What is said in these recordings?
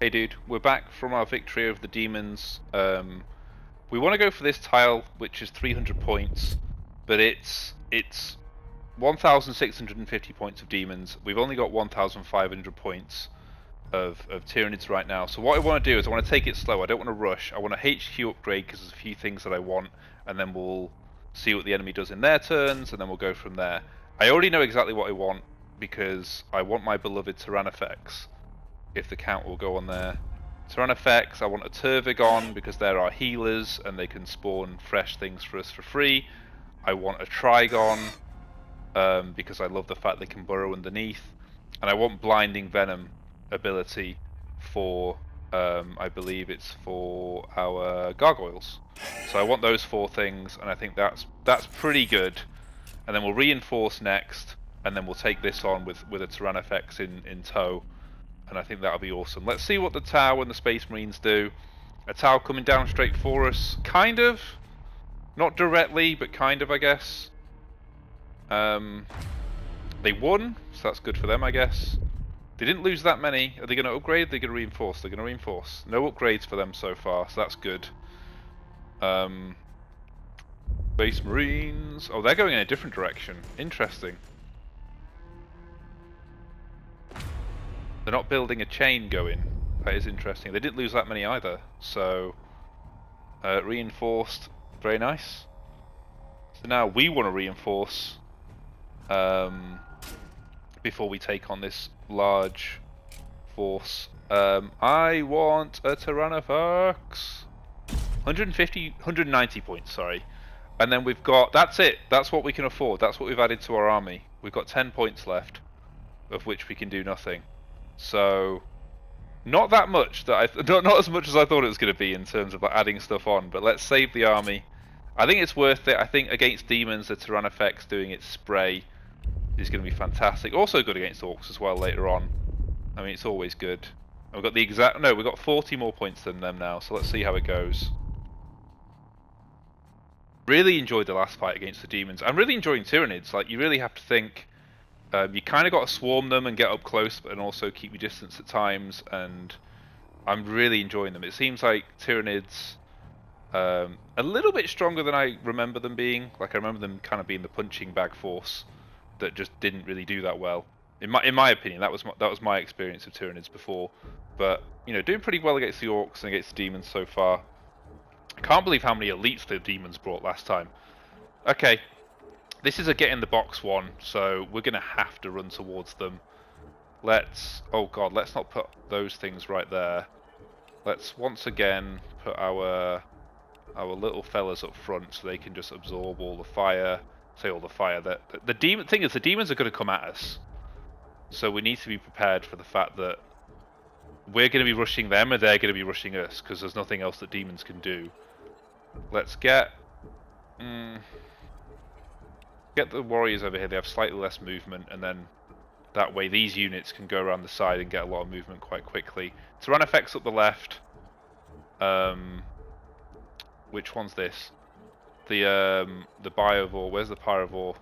Hey dude, we're back from our victory over the demons. We want to go for this tile, which is 300 points, but it's 1,650 points of demons. We've only got 1,500 points of Tyranids right now. So what I want to do is I want to take it slow. I don't want to rush. I want a HQ upgrade because there's a few things that I want, and then we'll see what the enemy does in their turns, and then we'll go from there. I already know exactly what I want because I want my beloved Tyrannofex. If the count will go on there. Tyrannofex, I want a Turvigon because they're our healers and they can spawn fresh things for us for free. I want a Trigon because I love the fact they can burrow underneath. And I want Blinding Venom ability for, I believe it's for our Gargoyles. So I want those four things, and I think that's pretty good. And then we'll reinforce next, and then we'll take this on with a Tyrannofex in tow. And I think that'll be awesome. Let's see what the Tau and the Space Marines do. A Tau coming down straight for us. Kind of. Not directly, but kind of, I guess. They won, so that's good for them, I guess. They didn't lose that many. Are they going to upgrade? They're going to reinforce. They're going to reinforce. No upgrades for them so far, so that's good. Space Marines. Oh, they're going in a different direction. Interesting. They're not building a chain going. That is interesting. They didn't lose that many either. So, reinforced. Very nice. So now we want to reinforce before we take on this large force. I want a Tyrannofex. 150, 190 points, sorry. And then we've got, that's it. That's what we can afford. That's what we've added to our army. We've got 10 points left, of which we can do nothing. So, not that much. Not as much as I thought it was going to be in terms of like adding stuff on. But let's save the army. I think it's worth it. I think against demons, the Tyrannofex doing its spray is going to be fantastic. Also good against orcs as well later on. I mean, it's always good. And we've got the exact. No, we've got 40 more points than them now. So let's see how it goes. Really enjoyed the last fight against the demons. I'm really enjoying Tyranids. Like, you really have to think. You kind of got to swarm them and get up close, and also keep your distance at times. And I'm really enjoying them. It seems like Tyranids a little bit stronger than I remember them being. Like, I remember them kind of being the punching bag force that just didn't really do that well. In my opinion, that was my experience of Tyranids before. But you know, doing pretty well against the orcs and against the demons so far. I can't believe how many elites the demons brought last time. Okay. This is a get in the box one, so we're going to have to run towards them. Oh god, let's not put those things right there. Let's once again put our little fellas up front so they can just absorb all the fire. Say all the fire. The demon thing is, the demons are going to come at us. So we need to be prepared for the fact that we're going to be rushing them and they're going to be rushing us, because there's nothing else that demons can do. Let's get the warriors over here. They have slightly less movement, and then that way these units can go around the side and get a lot of movement quite quickly. Tyrannofex up the left. Which one's this? The Biovore. Where's the Pyrovore?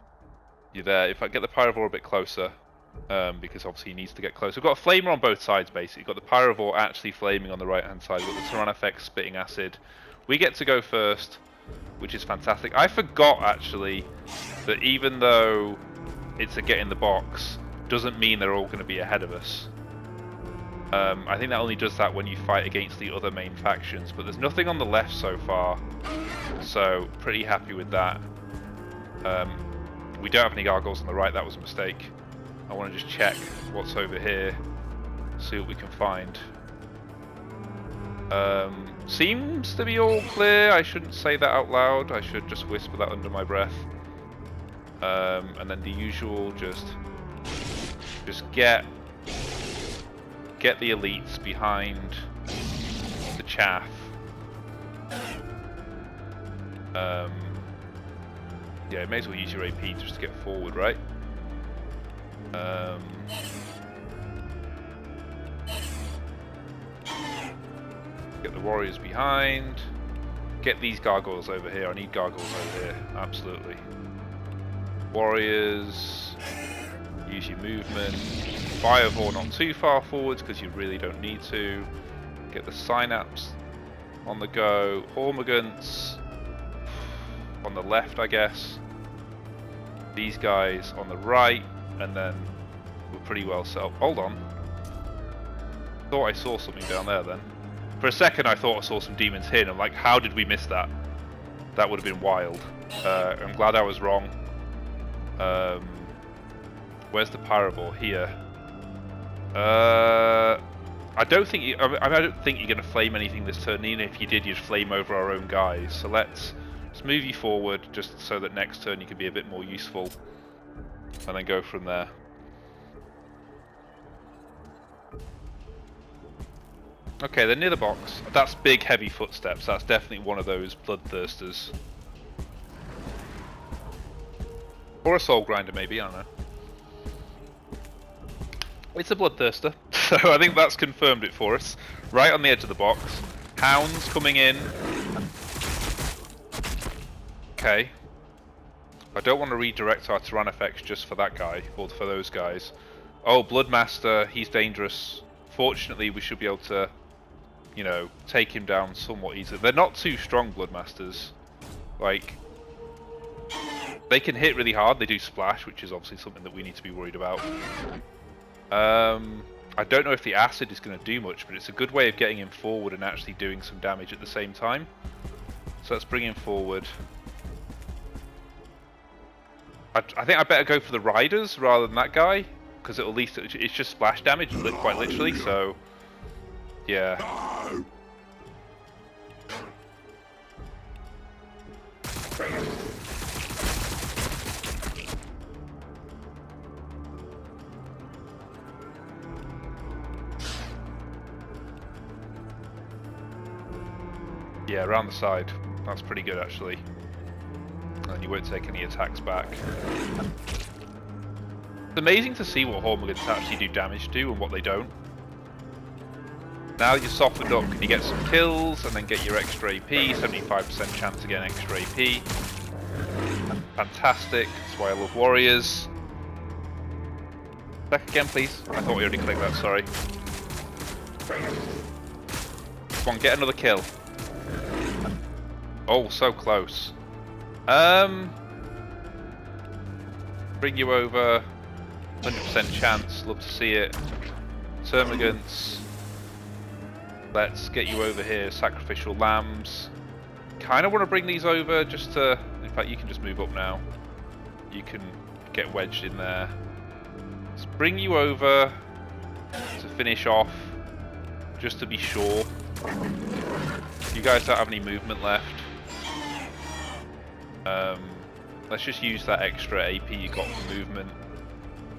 You're there. If I get the Pyrovore a bit closer, because obviously he needs to get close. We've got a flamer on both sides, basically. You've got the Pyrovore actually flaming on the right-hand side. We've got the Tyrannofex spitting acid. We get to go first, which is fantastic. I forgot, actually, that even though it's a get in the box, doesn't mean they're all going to be ahead of us. I think that only does that when you fight against the other main factions, but there's nothing on the left so far, so pretty happy with that. We don't have any gargoyles on the right, that was a mistake. I want to just check what's over here, see what we can find. Seems to be all clear. I shouldn't say that out loud, I should just whisper that under my breath. And then the usual, just get the elites behind the chaff. Yeah, may as well use your AP just to get forward, right? Get the warriors behind. Get these gargoyles over here. I need gargoyles over here, absolutely. Warriors. Use your movement. Biovore not too far forwards because you really don't need to. Get the Synapse on the go. Hormigants on the left, I guess. These guys on the right, and then we're pretty well set up. Hold on. Thought I saw something down there then. For a second I thought I saw some demons here, and I'm like, how did we miss that? That would have been wild. I'm glad I was wrong. Where's the Pyrobor? Here. I don't think I don't think you're going to flame anything this turn. Even if you did, you'd flame over our own guys. So let's move you forward, just so that next turn you can be a bit more useful, and then go from there. Okay, they're near the box. That's big, heavy footsteps. That's definitely one of those bloodthirsters. Or a soul grinder, maybe, I don't know. It's a bloodthirster, so I think that's confirmed it for us. Right on the edge of the box. Hounds coming in. Okay. I don't want to redirect our Tyrannifex just for that guy, or for those guys. Oh, Bloodmaster, he's dangerous. Fortunately, we should be able to, you know, take him down somewhat easily. They're not too strong, Bloodmasters. Like, they can hit really hard. They do splash, which is obviously something that we need to be worried about. I don't know if the acid is going to do much, but it's a good way of getting him forward and actually doing some damage at the same time. So let's bring him forward. I think I better go for the riders rather than that guy, because at least it's just splash damage, quite literally. So, yeah. Yeah, around the side. That's pretty good, actually. And you won't take any attacks back. It's amazing to see what Hormigants actually do damage to and what they don't. Now you're softened up, can you get some kills and then get your extra AP? 75% chance to get an extra AP. Fantastic. That's why I love warriors. Back again, please. I thought we already clicked that, sorry. Come on, get another kill. Oh, so close. Bring you over. 100% chance. Love to see it. Termagants. Let's get you over here. Sacrificial lambs. Kind of want to bring these over just to... In fact, you can just move up now. You can get wedged in there. Let's bring you over to finish off, just to be sure. You guys don't have any movement left. Let's just use that extra AP you got for movement.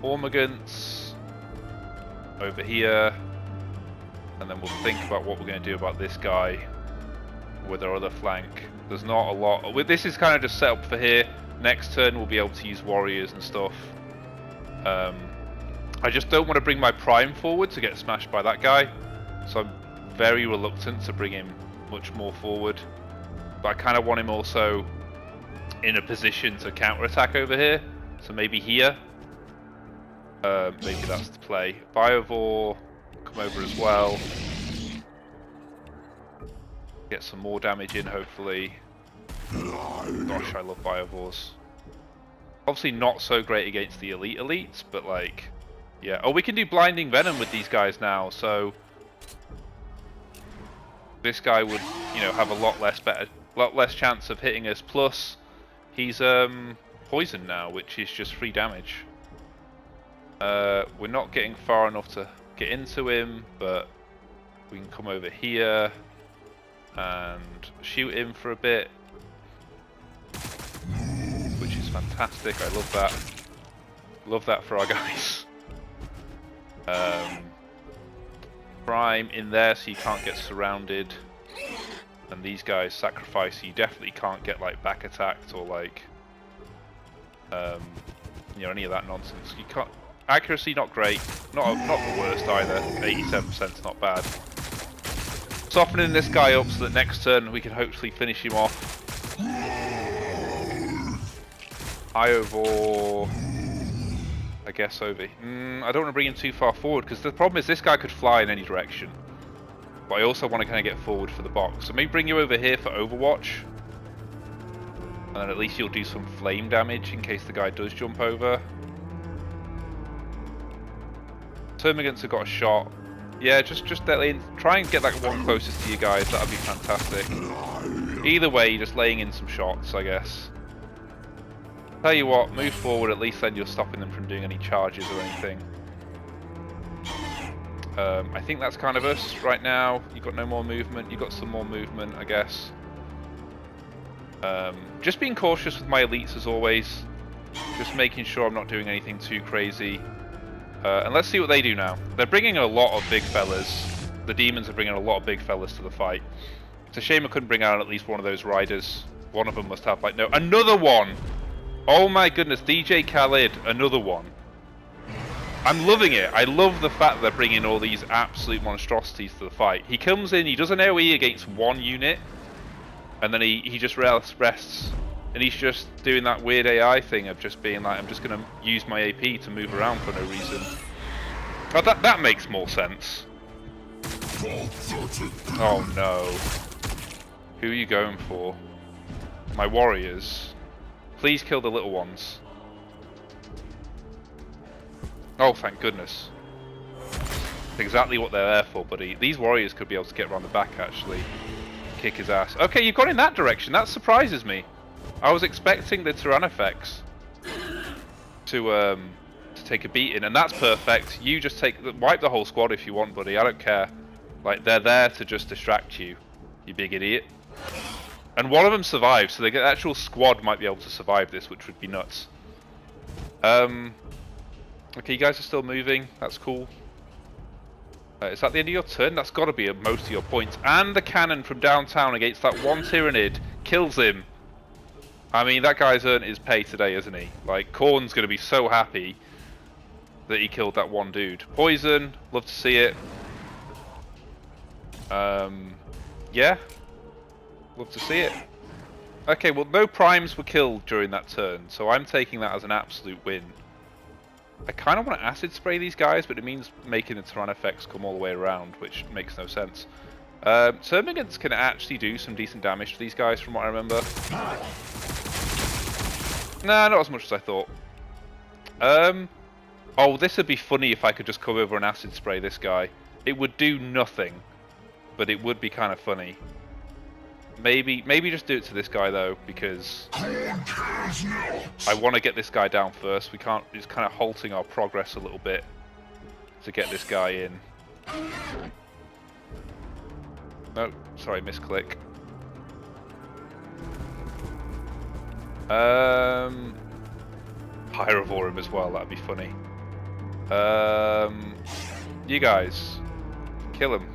Hormigants over here, and then we'll think about what we're going to do about this guy with our other flank. There's not a lot. This is kind of just set up for here. Next turn we'll be able to use warriors and stuff. I just don't want to bring my prime forward to get smashed by that guy, so I'm very reluctant to bring him much more forward. But I kind of want him also in a position to counter-attack over here, so maybe here. Maybe that's the play. Biovore, come over as well. Get some more damage in, hopefully. Gosh, I love Biovores. Obviously not so great against the elites, but like, yeah. Oh, we can do Blinding Venom with these guys now, so this guy would, you know, have a lot less chance of hitting us. Plus, he's poisoned now, which is just free damage. We're not getting far enough to get into him, but we can come over here and shoot him for a bit, which is fantastic. I love that. Love that for our guys. Prime in there so you can't get surrounded, and these guys sacrifice so you definitely can't get like back attacked or like you know, any of that nonsense. You can't. Accuracy not great, not the worst either. 87% is not bad. Softening this guy up so that next turn we can hopefully finish him off. Iovore. I guess over. I don't want to bring him too far forward because the problem is this guy could fly in any direction. But I also want to kind of get forward for the box. So maybe bring you over here for Overwatch. And then at least you'll do some flame damage in case the guy does jump over. Termagants have got a shot. Yeah, just try and get that one closest to you guys. That'd be fantastic. Either way, you're just laying in some shots, I guess. Tell you what, move forward. At least then you're stopping them from doing any charges or anything. I think that's kind of us right now. You've got no more movement. You've got some more movement, I guess. Just being cautious with my elites as always. Just making sure I'm not doing anything too crazy. And let's see what they do now. They're bringing a lot of big fellas. The demons are bringing a lot of big fellas to the fight. It's a shame I couldn't bring out at least one of those riders. One of them must have, like, no... Another one! Oh my goodness, DJ Khaled, another one. I'm loving it. I love the fact that they're bringing all these absolute monstrosities to the fight. He comes in, he does an AoE against one unit, and then he just rests. And he's just doing that weird AI thing of just being like, I'm just going to use my AP to move around for no reason. Oh, that makes more sense. Oh no. Who are you going for? My warriors. Please kill the little ones. Oh, thank goodness. That's exactly what they're there for, buddy. These warriors could be able to get around the back, actually. Kick his ass. Okay, you've gone in that direction. That surprises me. I was expecting the Tyranids to take a beating, and that's perfect. You just wipe the whole squad if you want, buddy. I don't care. Like, they're there to just distract you, you big idiot. And one of them survived, so the actual squad might be able to survive this, which would be nuts. Okay, you guys are still moving. That's cool. Is that the end of your turn? That's got to be most of your points. And the cannon from downtown against that one Tyranid kills him. I mean, that guy's earned his pay today, isn't he? Like, Korn's going to be so happy that he killed that one dude. Poison, love to see it. Yeah, love to see it. Okay, well, no primes were killed during that turn, so I'm taking that as an absolute win. I kind of want to acid spray these guys, but it means making the Tyranids come all the way around, which makes no sense. Termagants can actually do some decent damage to these guys, from what I remember. Nah, not as much as I thought. Oh, this would be funny if I could just come over and acid spray this guy. It would do nothing, but it would be kind of funny. Maybe just do it to this guy though, because I want to get this guy down first. We can't. It's kind of halting our progress a little bit to get this guy in. No, sorry, misclick. Pyrovore him as well. That'd be funny. You guys, kill him.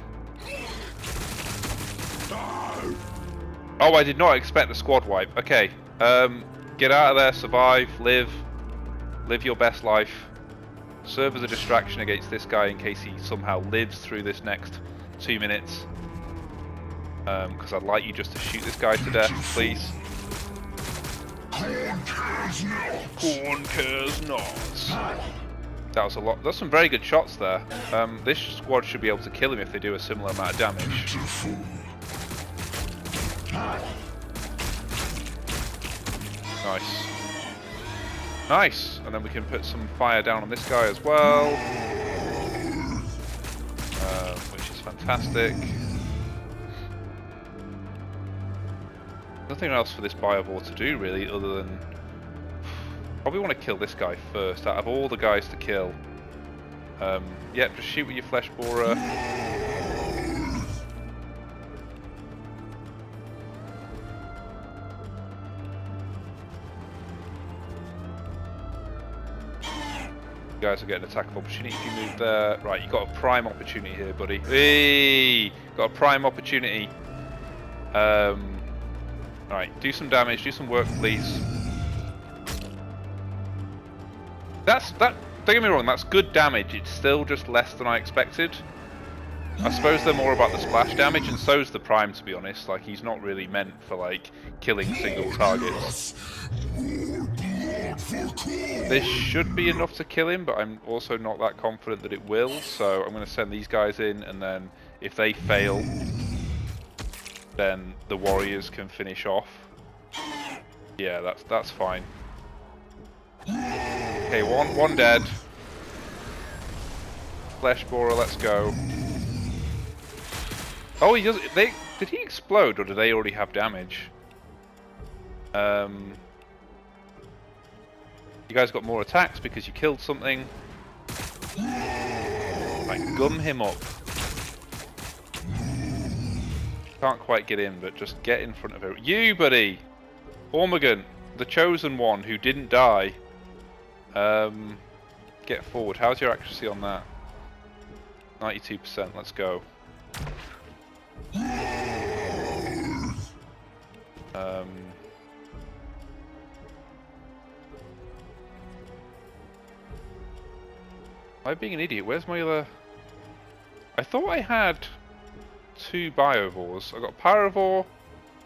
Oh, I did not expect the squad wipe. Okay, get out of there, survive, live your best life. Serve as a distraction against this guy in case he somehow lives through this next 2 minutes. Because I'd like you just to shoot this guy to death, please. Corn cares not. That was a lot. That's some very good shots there. This squad should be able to kill him if they do a similar amount of damage. Nice. Nice! And then we can put some fire down on this guy as well. Which is fantastic. Nothing else for this Biovore to do really, other than... Probably want to kill this guy first, out of all the guys to kill. Yep, just shoot with your flesh borer. You guys will get an attack of opportunity if you move there. Right, you got a prime opportunity here, buddy. Hey, got a prime opportunity. Right, do some damage, do some work, please. Don't get me wrong, that's good damage. It's still just less than I expected. I suppose they're more about the splash damage, and so's the prime, to be honest. Like, he's not really meant for, like, killing single targets. This should be enough to kill him, but I'm also not that confident that it will, so I'm going to send these guys in, and then if they fail, then the warriors can finish off. Yeah, that's fine. Okay, one dead. Flesh borer, let's go. Oh, he does. Did he explode, or do they already have damage? You guys got more attacks because you killed something. Like, gum him up. Can't quite get in, but just get in front of him. You, buddy! Ormagant, the chosen one who didn't die. Get forward. How's your accuracy on that? 92%, let's go. Am I being an idiot? Where's my other... I thought I had 2 biovores. I got Pyrovore,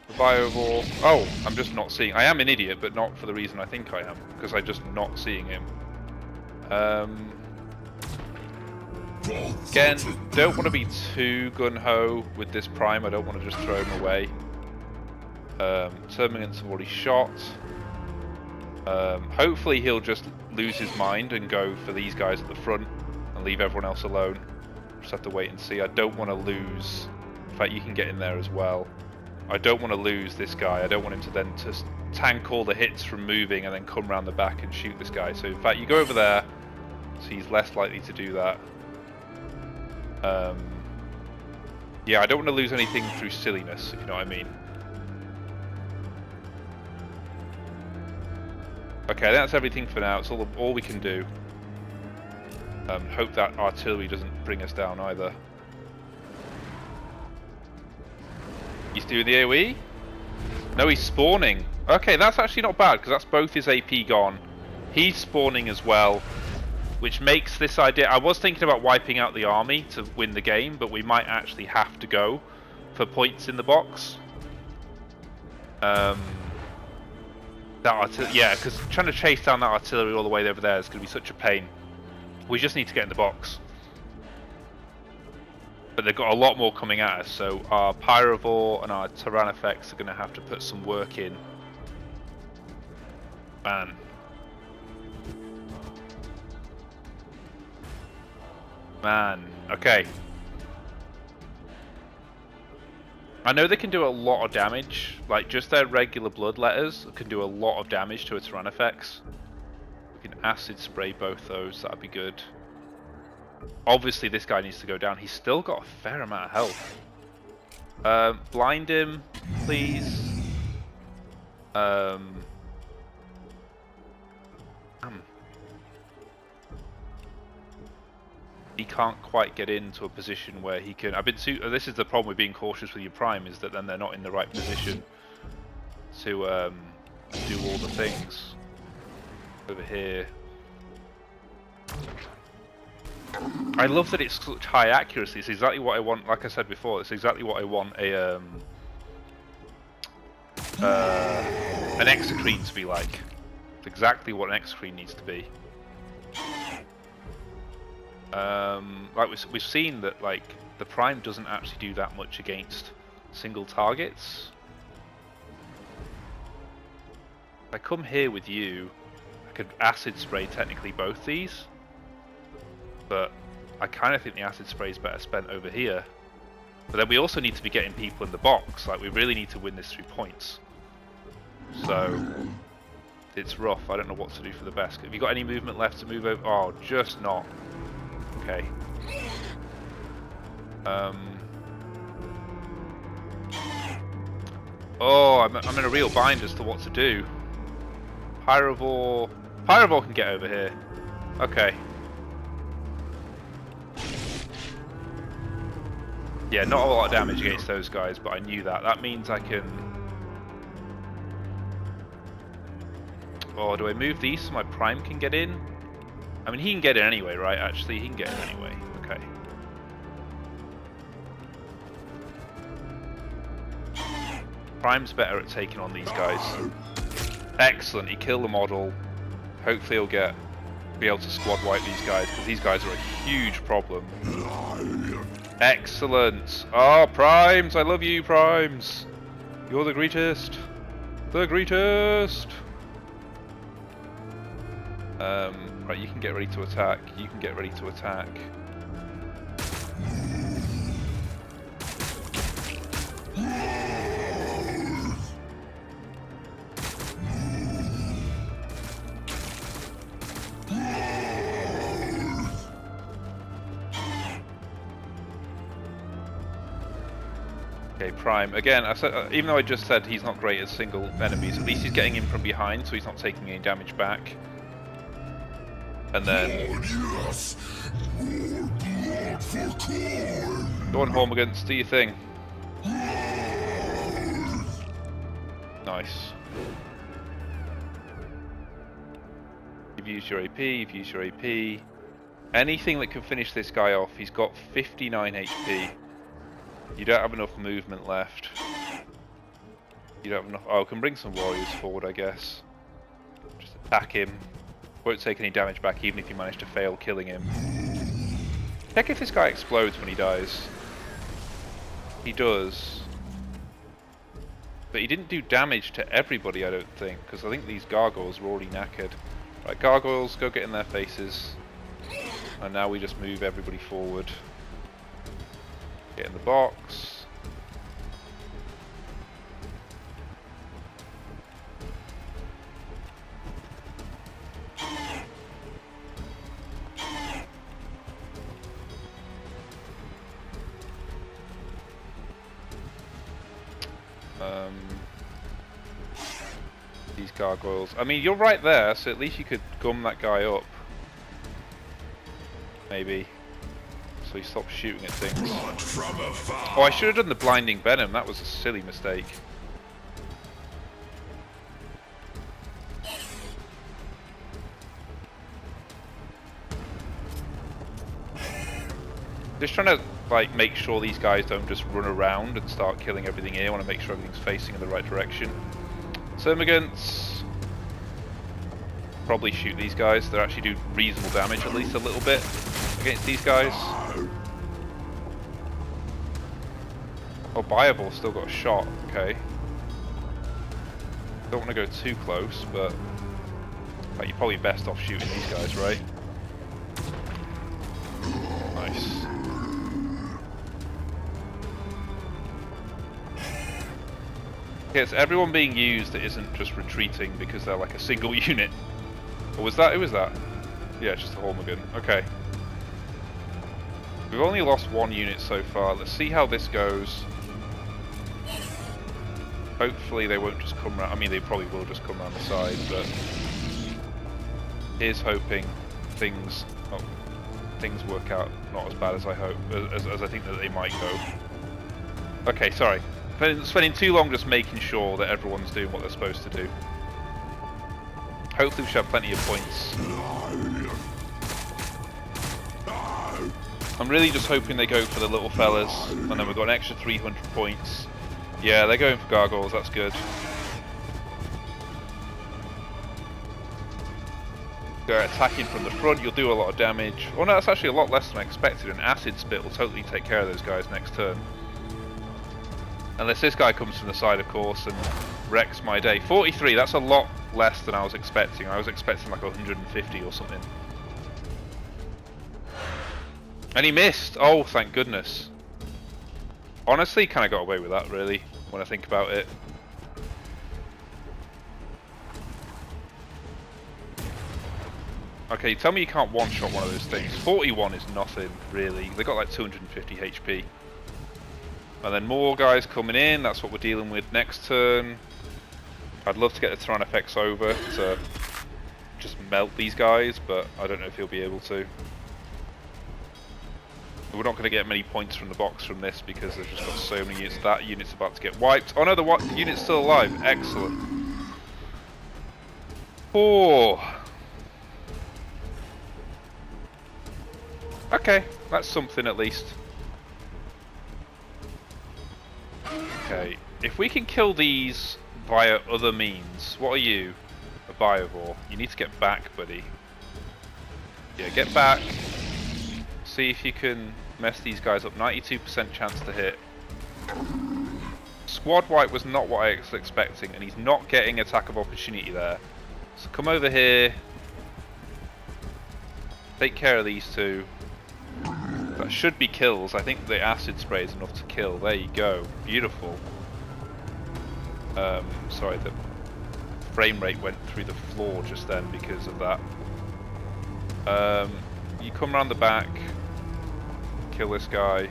the biovore. Oh, I'm just not seeing... I am an idiot, but not for the reason I think I am, because I'm just not seeing him. Again, don't want to be too gun-ho with this Prime. I don't want to just throw him away. Termagants have already shot. Hopefully he'll just lose his mind and go for these guys at the front and leave everyone else alone. Just have to wait and see. I don't want to lose... In fact, you can get in there as well. I don't want to lose this guy. I don't want him to then just tank all the hits from moving and then come around the back and shoot this guy. So in fact, you go over there, so he's less likely to do that. Yeah, I don't want to lose anything through silliness, if you know what I mean. Okay, that's everything for now. It's all we can do. Hope that artillery doesn't bring us down either. He's doing the AoE? No, he's spawning. Okay, that's actually not bad, because that's both his AP gone. He's spawning as well, which makes this idea... I was thinking about wiping out the army to win the game, but we might actually have to go for points in the box. Yeah, because trying to chase down that artillery all the way over there is going to be such a pain. We just need to get in the box. But they've got a lot more coming at us, so our Pyrovore and our Tyranids are going to have to put some work in. Man. Okay. I know they can do a lot of damage, like just their regular bloodletters can do a lot of damage to a Tyranids. We can acid spray both those, that'd be good. Obviously this guy needs to go down, he's still got a fair amount of health. Blind him, please. He can't quite get into a position where he can... This is the problem with being cautious with your Prime, is that then they're not in the right position to do all the things. Over here. I love that it's such high accuracy. It's exactly what I want. Like I said before, it's exactly what I want an Exocrine to be like. It's exactly what an Exocrine needs to be. Like we've seen that like the Prime doesn't actually do that much against single targets. If I come here with you, I could acid spray technically both these, but I kind of think the acid spray is better spent over here. But then we also need to be getting people in the box. Like we really need to win this through points. So it's rough. I don't know what to do for the best. Have you got any movement left to move over? Oh, just not. Okay. Oh, I'm in a real bind as to what to do. Pyrovore can get over here. Okay. Yeah, not a lot of damage against those guys, but I knew that. That means I can... Oh, do I move these so my Prime can get in? I mean, he can get in anyway, right? Actually, he can get in anyway. Okay. Prime's better at taking on these guys. Excellent, he killed the model. Hopefully he'll be able to squad wipe these guys, because these guys are a huge problem. Excellent! Oh, Primes! I love you, Primes! You're the greatest! The greatest! Right, you can get ready to attack. You can get ready to attack. Okay, Prime. Again, I said, even though I just said he's not great at single enemies, at least he's getting in from behind, so he's not taking any damage back. And then... Go on, Hormigans, do your thing. Nice. You've used your AP, you've used your AP. Anything that can finish this guy off, he's got 59 HP. You don't have enough movement left. You don't have enough... Oh, I can bring some warriors forward, I guess. Just attack him. Won't take any damage back, even if you manage to fail killing him. Check if this guy explodes when he dies. He does. But he didn't do damage to everybody, I don't think, because I think these gargoyles were already knackered. Right, gargoyles, go get in their faces. And now we just move everybody forward. Get in the box. These gargoyles. I mean, you're right there, so at least you could gum that guy up. Maybe. So he stops shooting at things. Oh, I should have done the blinding venom. That was a silly mistake. Just trying to like make sure these guys don't just run around and start killing everything here. I want to make sure everything's facing in the right direction. Termagants. Probably shoot these guys. They actually do reasonable damage, at least a little bit, against these guys. Oh, Biable still got a shot. Okay. Don't want to go too close, but like, you're probably best off shooting these guys, right? Nice. Okay, it's everyone being used that isn't just retreating because they're like a single unit. Or was that? Who was that? Yeah, it's just a Hormigan. Okay. We've only lost one unit so far. Let's see how this goes. Hopefully they won't just come around. I mean, they probably will just come around the side, but here's hoping things work out not as bad as I hope, as I think that they might go. Okay, sorry. Spending too long just making sure that everyone's doing what they're supposed to do. Hopefully we should have plenty of points. I'm really just hoping they go for the little fellas, and then we've got an extra 300 points. Yeah, they're going for gargoyles, that's good. Go attacking from the front, you'll do a lot of damage. Oh no, that's actually a lot less than I expected. An acid spit will totally take care of those guys next turn. Unless this guy comes from the side, of course, and wrecks my day. 43, that's a lot less than I was expecting. I was expecting like 150 or something. And he missed! Oh, thank goodness. Honestly, kind of got away with that, really, when I think about it. Okay, tell me you can't one-shot one of those things. 41 is nothing, really. They got like 250 HP. And then more guys coming in, that's what we're dealing with next turn. I'd love to get the Tyrannifex over to just melt these guys, but I don't know if he'll be able to. We're not going to get many points from the box from this because they've just got so many units. That unit's about to get wiped. Oh no, the unit's still alive. Excellent. Oh. Okay, that's something at least. Okay, if we can kill these via other means, what are you? a Biovore. You need to get back, buddy. Yeah, get back. See if you can mess these guys up. 92% chance to hit. Squad wipe was not what I was expecting, and he's not getting attack of opportunity there. So come over here. Take care of these two. That should be kills. I think the acid spray is enough to kill. There you go. Beautiful. Sorry, the frame rate went through the floor just then because of that. You come around the back. Kill this guy.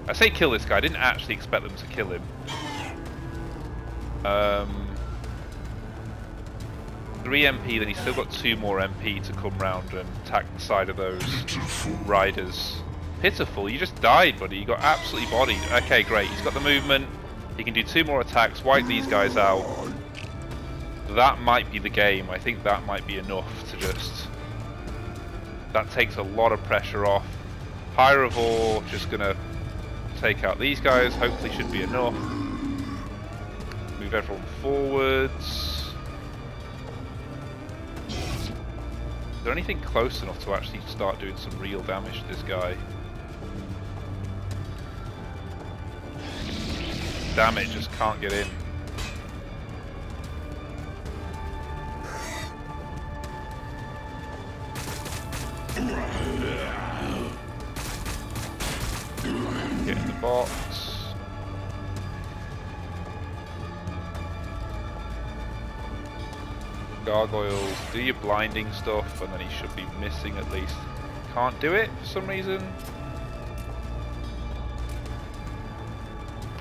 I say kill this guy. I didn't actually expect them to kill him. 3 MP, then he's still got 2 more MP to come round and attack the side of those riders. Pitiful, you just died, buddy. You got absolutely bodied. Okay, great. He's got the movement. He can do 2 more attacks, wipe these guys out. That might be the game. I think that might be enough to just... That takes a lot of pressure off. Pyrovore just gonna take out these guys. Hopefully should be enough. Move everyone forwards. Is there anything close enough to actually start doing some real damage to this guy? Damn it, just can't get in. Get in the box. Gargoyles, do your blinding stuff, and then he should be missing at least. Can't do it for some reason.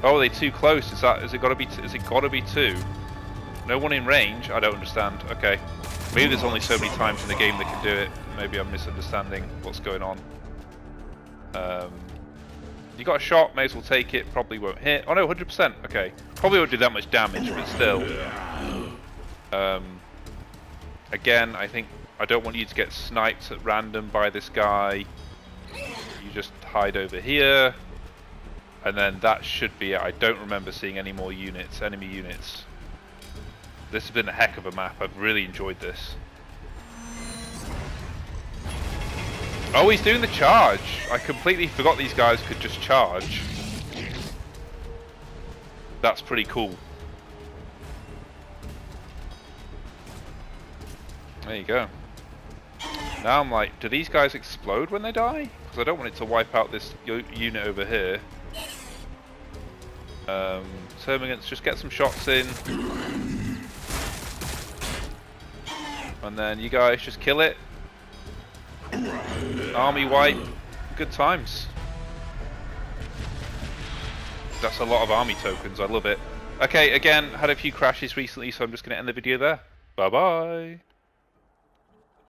Oh, are they too close? Is it gotta be 2? No one in range? I don't understand. Okay. Maybe there's only so many times in the game that can do it. Maybe I'm misunderstanding what's going on. You got a shot, may as well take it. Probably won't hit. Oh no, 100%. Okay. Probably won't do that much damage, but still. Again, I don't want you to get sniped at random by this guy. You just hide over here. And then that should be it. I don't remember seeing any more units, enemy units. This has been a heck of a map. I've really enjoyed this. Oh, he's doing the charge. I completely forgot these guys could just charge. That's pretty cool. There you go. Now I'm like, do these guys explode when they die? Because I don't want it to wipe out this unit over here. Termagants, just get some shots in. And then you guys just kill it. Army wipe. Good times. That's a lot of army tokens, I love it. Okay, again, had a few crashes recently, so I'm just going to end the video there. Bye bye.